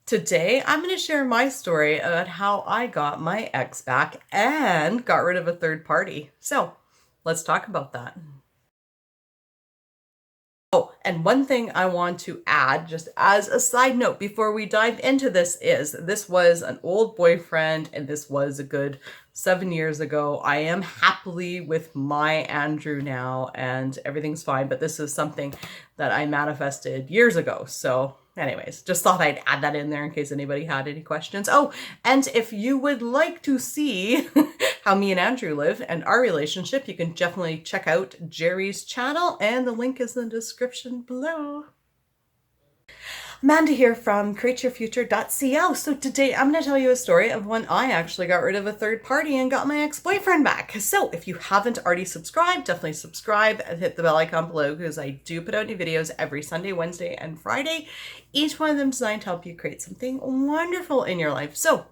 Today, I'm going to share my story about how I got my ex back and got rid of a third party. So, let's talk about that. Oh, and one thing I want to add, just as a side note before we dive into this, is this was an old boyfriend and this was a good 7 years ago. I am happily with my Andrew now and everything's fine, but this is something that I manifested years ago. So, anyways, just thought I'd add that in there in case anybody had any questions. Oh, and if you would like to see how me and Andrew live and our relationship, you can definitely check out Jerry's channel, and the link is in the description below. Amanda here from createyourfuture.co. So today I'm going to tell you a story of when I actually got rid of a third party and got my ex-boyfriend back. So if you haven't already subscribed, definitely subscribe and hit the bell icon below because I do put out new videos every Sunday, Wednesday, and Friday. Each one of them designed to help you create something wonderful in your life. So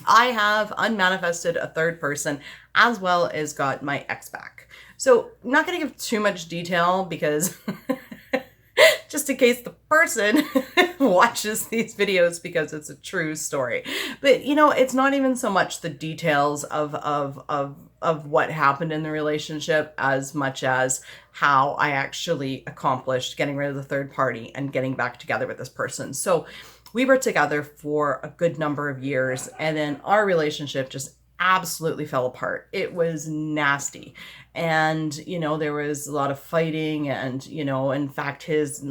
I have unmanifested a third person as well as got my ex back. So I'm not going to give too much detail because just in case the person watches these videos because it's a true story. But you know, it's not even so much the details of what happened in the relationship as much as how I actually accomplished getting rid of the third party and getting back together with this person. So we were together for a good number of years, and then our relationship just absolutely fell apart. It was nasty. And, you know, there was a lot of fighting and, you know, in fact, his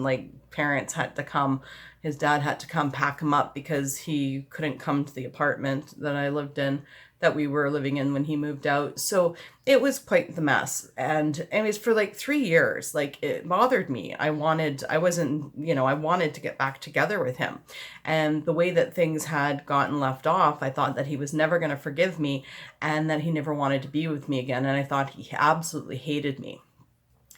parents had to come, his dad had to come pack him up because he couldn't come to the apartment that I lived in, that we were living in when he moved out. So it was quite the mess. And it was for 3 years. It bothered me. I wanted to get back together with him. And the way that things had gotten left off, I thought that he was never going to forgive me and that he never wanted to be with me again. And I thought he absolutely hated me.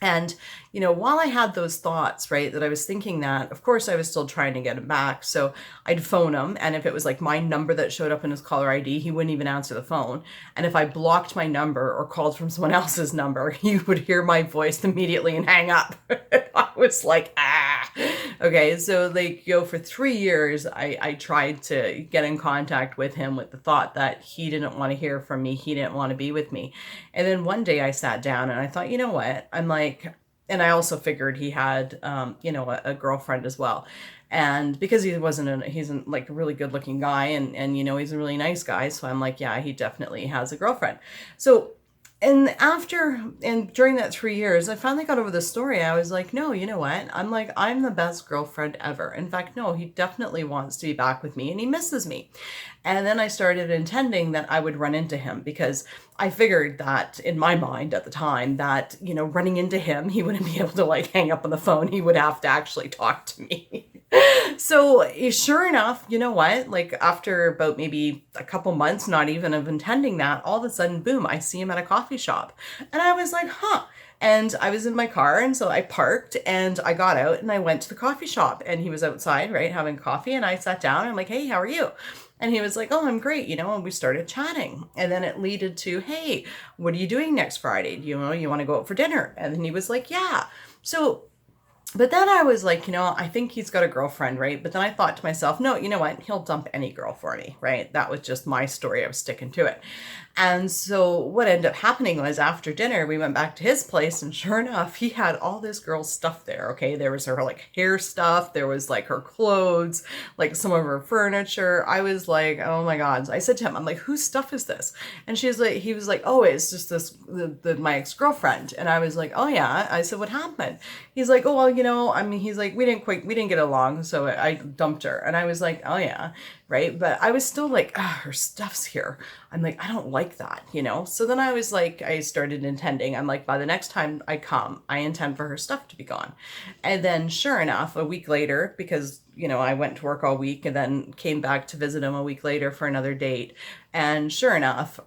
And, you know, while I had those thoughts, right, that I was thinking that, of course, I was still trying to get him back. So I'd phone him. And if it was my number that showed up in his caller ID, he wouldn't even answer the phone. And if I blocked my number or called from someone else's number, he would hear my voice immediately and hang up. I was like, ah. Okay, so for 3 years, I tried to get in contact with him with the thought that he didn't want to hear from me. He didn't want to be with me. And then one day I sat down and I thought, you know what? And I also figured he had, a girlfriend as well. And because he's a really good looking guy and, you know, he's a really nice guy. So I'm like, yeah, he definitely has a girlfriend. So, and during that 3 years, I finally got over the story. I was like, no, you know what? I'm the best girlfriend ever. In fact, no, he definitely wants to be back with me and he misses me. And then I started intending that I would run into him because I figured that in my mind at the time that, you know, running into him, he wouldn't be able to hang up on the phone. He would have to actually talk to me. So sure enough, you know what? After about maybe a couple months, not even of intending that, all of a sudden, boom, I see him at a coffee shop. And I was like, huh. And I was in my car, and so I parked and I got out and I went to the coffee shop and he was outside, right, having coffee, and I sat down and I'm like, hey, how are you? And he was like, oh, I'm great, you know, and we started chatting. And then it leaded to, hey, what are you doing next Friday? Do you know, you want to go out for dinner? And then he was like, yeah. So but then I was like, you know, I think he's got a girlfriend, right? But then I thought to myself, no, you know what? He'll dump any girl for me, right? That was just my story. I was sticking to it. And so what ended up happening was after dinner, we went back to his place and sure enough, he had all this girl's stuff there, okay? There was her hair stuff. There was her clothes, some of her furniture. I was like, oh my God. So I said to him, I'm like, whose stuff is this? And he was like, oh, it's just my ex-girlfriend. And I was like, oh yeah. I said, what happened? He's like, oh, well, you know, I mean, he's like, we didn't get along. So I dumped her. And I was like, oh yeah. Right. But I was still like, her stuff's here. I'm like, I don't like that, you know? So then I was like, I started intending, I'm like, by the next time I come, I intend for her stuff to be gone. And then sure enough, a week later, because, you know, I went to work all week and then came back to visit him a week later for another date. And sure enough,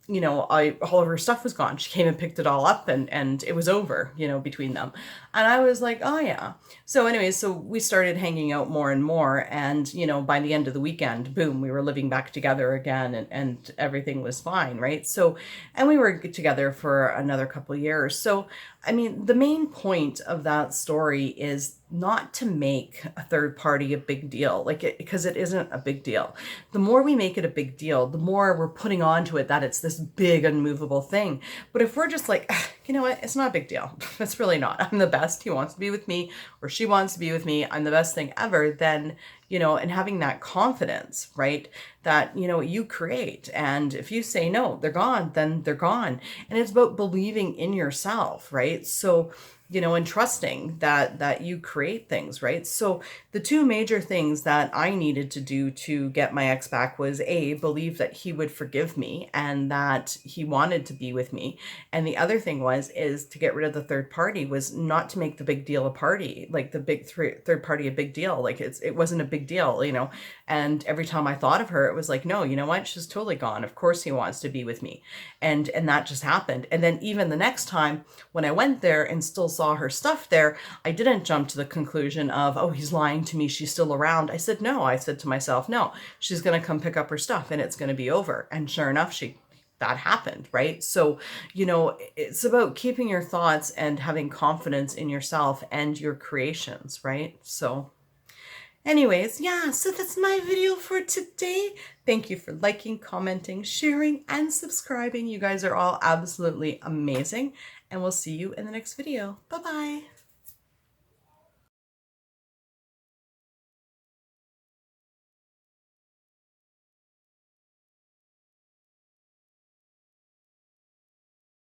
you know, all of her stuff was gone. She came and picked it all up and it was over, you know, between them. And I was like, oh yeah. So anyways, so we started hanging out more and more. And, you know, by the end of the weekend, boom, we were living back together again and everything was fine. Right. So, and we were together for another couple of years. So I mean, the main point of that story is not to make a third party a big deal, because it isn't a big deal. The more we make it a big deal, the more we're putting onto it that it's this big unmovable thing. But if we're just like, you know what, it's not a big deal. It's really not. I'm the best. He wants to be with me, or she wants to be with me. I'm the best thing ever. Then, and having that confidence, right? That, you create. And if you say no, they're gone, then they're gone. And it's about believing in yourself, right? So, and trusting that you create things, right? So the two major things that I needed to do to get my ex back was believe that he would forgive me and that he wanted to be with me. And the other thing is to get rid of the third party, was not to make the big deal a party, like the big third party a big deal. Like it wasn't a big deal, and every time I thought of her, it was like, no, you know what? She's totally gone. Of course he wants to be with me. And that just happened. And then even the next time when I went there and still saw her stuff there, I didn't jump to the conclusion of, oh, he's lying to me, she's still around. I said, no. I said to myself, no, she's going to come pick up her stuff and it's going to be over. And sure enough, that happened, right? So, it's about keeping your thoughts and having confidence in yourself and your creations, right? So anyways, yeah, so that's my video for today. Thank you for liking, commenting, sharing, and subscribing. You guys are all absolutely amazing. And we'll see you in the next video. Bye-bye.